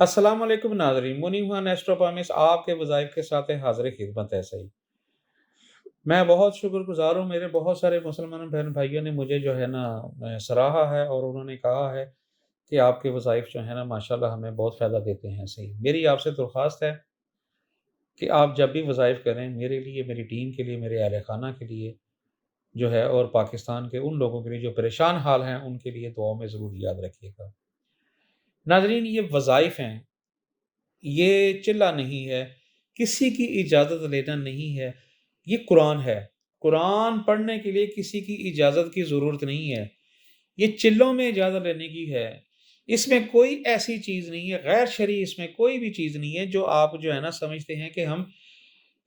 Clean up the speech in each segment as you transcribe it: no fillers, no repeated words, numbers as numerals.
अस्सलाम वालेकुम नाज़रीन, मुनीब खान एस्ट्रोपॉमिस्ट आपके वज़ाइफ के साथ हाज़िर ख़िदमत है सही। मैं बहुत शुक्रगुज़ार हूँ, मेरे बहुत सारे मुसलमान बहन भाइयों ने मुझे जो है ना सराहा है और उन्होंने कहा है कि आपके वज़ाइफ जो है ना माशाल्लाह हमें बहुत फ़ायदा देते हैं सही। मेरी आपसे दरख्वास्त है कि आप जब भी वज़ाइफ करें मेरे लिए, मेरी टीम के लिए, मेरे अहल खाना के लिए जो है और पाकिस्तान के उन लोगों के लिए जो परेशान हाल हैं, उनके लिए दुआओं में ज़रूर याद रखिएगा। नाज़रीन ये वज़ाइफ हैं, ये चिल्ला नहीं है, किसी की इजाज़त लेना नहीं है, ये कुरान है। कुरान पढ़ने के लिए किसी की इजाज़त की ज़रूरत नहीं है, ये चिल्लों में इजाज़त लेने की है। इसमें कोई ऐसी चीज़ नहीं है, गैर शरई इसमें कोई भी चीज़ नहीं है जो आप जो है ना समझते हैं कि हम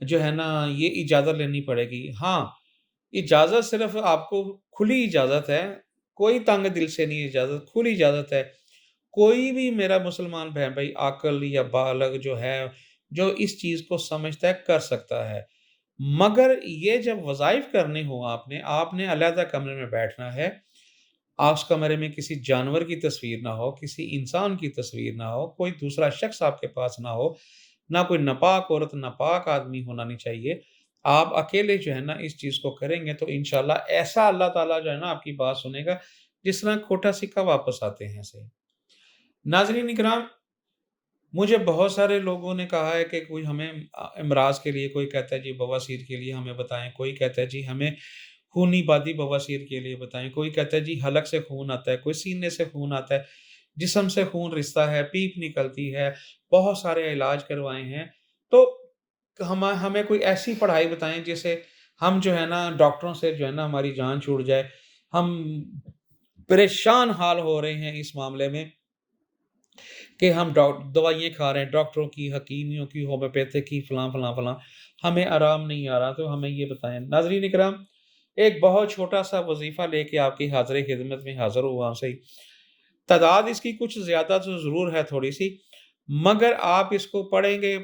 जो है ना ये इजाज़त लेनी पड़ेगी। हाँ, इजाज़त सिर्फ़ आपको खुली इजाज़त है, कोई तंग दिल से नहीं इजाज़त, खुली इजाज़त है। कोई भी मेरा मुसलमान बहन-भाई आक़िल या बालिग़ जो है, जो इस चीज़ को समझता है, कर सकता है। मगर ये जब वज़ाइफ करने हों आपने, आपने अलहदा कमरे में बैठना है। उस कमरे में किसी जानवर की तस्वीर ना हो, किसी इंसान की तस्वीर ना हो, कोई दूसरा शख़्स आपके पास ना हो, ना कोई नापाक औरत, नापाक आदमी होना नहीं चाहिए। आप अकेले जो है ना इस चीज़ को करेंगे तो इंशाअल्लाह ऐसा अल्लाह ताला जो है ना आपकी बात सुनेगा, जिस तरह खोटा सिक्का वापस आते हैं सही। नाज़रीन इकराम, मुझे बहुत सारे लोगों ने कहा है कि कोई हमें इमराज़ के लिए, कोई कहता है जी बवासीर के लिए हमें बताएँ, कोई कहता है जी हमें खूनी बादी बवासीर के लिए बताएँ, कोई कहता है जी हलक से खून आता है, कोई सीने से खून आता है, जिस्म से खून रिसता है, पीप निकलती है, बहुत सारे इलाज करवाए हैं। तो हमें कोई ऐसी पढ़ाई बताएँ जिससे हम जो है ना डॉक्टरों से जो है ना हमारी जान छूट जाए। हम परेशान हाल हो रहे हैं इस मामले में कि हम दवाइयाँ खा रहे हैं डॉक्टरों की, हकीमियों की, होम्योपैथिक की, फलाँ, हमें आराम नहीं आ रहा, तो हमें ये बताएँ। नाज़रीन इकराम, एक बहुत छोटा-सा वज़ीफ़ा लेके आपकी हाज़िर ख़िदमत में हाज़िर हुआ सही। तादाद इसकी कुछ ज़्यादा तो ज़रूर है थोड़ी-सी, मगर आप इसको पढ़ेंगे,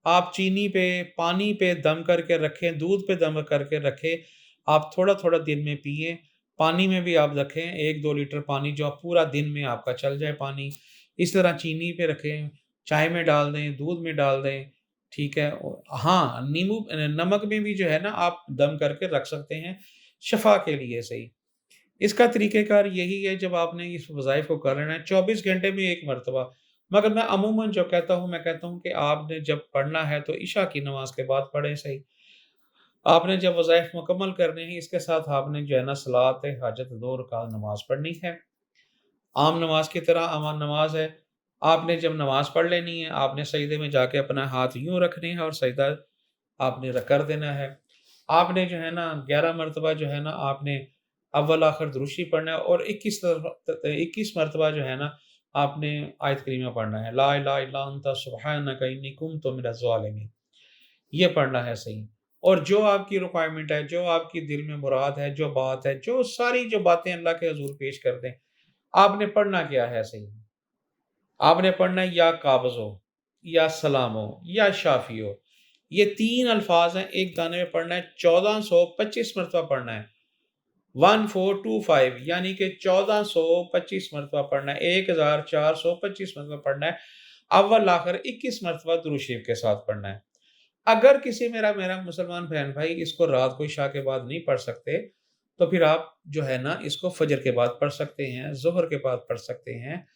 आप चीनी पे, पानी पे दम करके रखें, दूध पे दम करके रखें, आप थोड़ा-थोड़ा दिन में पिएँ। पानी में भी आप रखें 1-2 लीटर पानी जो आप पूरा दिन में आपका चल जाए पानी। इस तरह चीनी पे रखें, चाय में डाल दें, दूध में डाल दें, ठीक है? हाँ, नमक में भी जो है ना आप दम करके रख सकते हैं, शफ़ा के लिए सही। इसका तरीक़ेकार यही है जब आपने इस वज़ाइफ़ को कर लेना है 24 घंटे में 1 मरतबा। मगर मैं अमूमन जो कहता हूँ, मैं कहता हूँ कि आपने जब पढ़ना है तो इशा की नमाज़ के बाद पढ़ें सही। आपने जब वज़ाइफ़ मुकम्मल करने हैं इसके साथ आपने जो है ना सलात हाजत 2 रकात नमाज़ पढ़नी है। आम नमाज़ की तरह अमान नमाज़ है। आपने जब नमाज़ पढ़ लेनी है, आपने सजदे में जाके अपना हाथ यूँ रखने हैं और सजदा आपने कर देना है। आपने जो है ना 11 मरतबा जो है ना आपने अव्वल आखिर दुरूद पढ़ना है और 21 मरतबा जो है ना आपने आयत करीमा पढ़ना है। ला इलाहा इल्ला अंता सुब्हानक इन्नी कुन्तु मिनज़ ज़ालिमीन। ये पढ़ना है सही। और जो आपकी रिक्वायरमेंट है, जो आपकी दिल में मुराद है, जो बात है, जो सारी जो बातें अल्लाह के हज़ूर पेश कर दें। आपने पढ़ना क्या है सही? आपने पढ़ना है या काबिज़ हो, या सलाम हो, या शाफ़ी हो। ये 3 अल्फ़ाज़ हैं, एक दाने में पढ़ना है 1425 मरतबा पढ़ना है। 1425 यानी कि 1425 मरतबा पढ़ना है, 1425 मरतबा पढ़ना है। अव्वल आखिर 21 मरतबा दुरूद शरीफ के साथ पढ़ना है। अगर किसी मेरा मेरा मुसलमान बहन-भाई इसको रात को इशा के बाद नहीं पढ़ सकते, तो फिर आप जो है ना इसको फ़जर के बाद पढ़ सकते हैं, ज़ुहर के बाद पढ़ सकते हैं,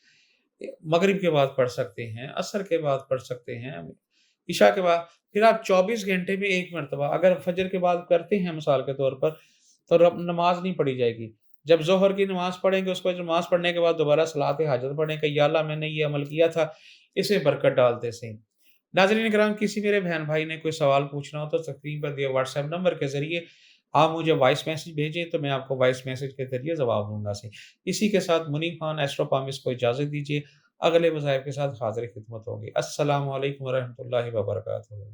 मगरिब के बाद पढ़ सकते हैं, असर के बाद पढ़ सकते हैं, इशा के बाद फिर आप 24 घंटे में 1 मरतबा अगर फ़जर के बाद करते हैं मिसाल के तौर पर, तो नमाज़ नहीं पढ़ी जाएगी। जब ज़ोहर की नमाज़ पढ़ेंगे, उसके बाद नमाज़ पढ़ने के बाद दोबारा सलात हाजत पढ़ें कि या अल्लाह मैंने ये अमल किया था, इसमें बरकत डाल दे सही। नाज़रीन किराम, किसी मेरे बहन भाई ने कोई सवाल पूछना हो तो स्क्रीन पर दिए व्हाट्सएप नंबर के ज़रिए आप मुझे वॉइस मैसेज भेजें, तो मैं आपको वॉइस मैसेज के ज़रिए जवाब दूँगा सही। इसी के साथ मुनीब खान एस्ट्रोपॉमिस्ट को इजाज़त दीजिए। अगले वज़ाइफ के साथ हाज़िर ख़िदमत होंगे। अस्सलामु अलैकुम व रहमतुल्लाहि व बरकातुहू।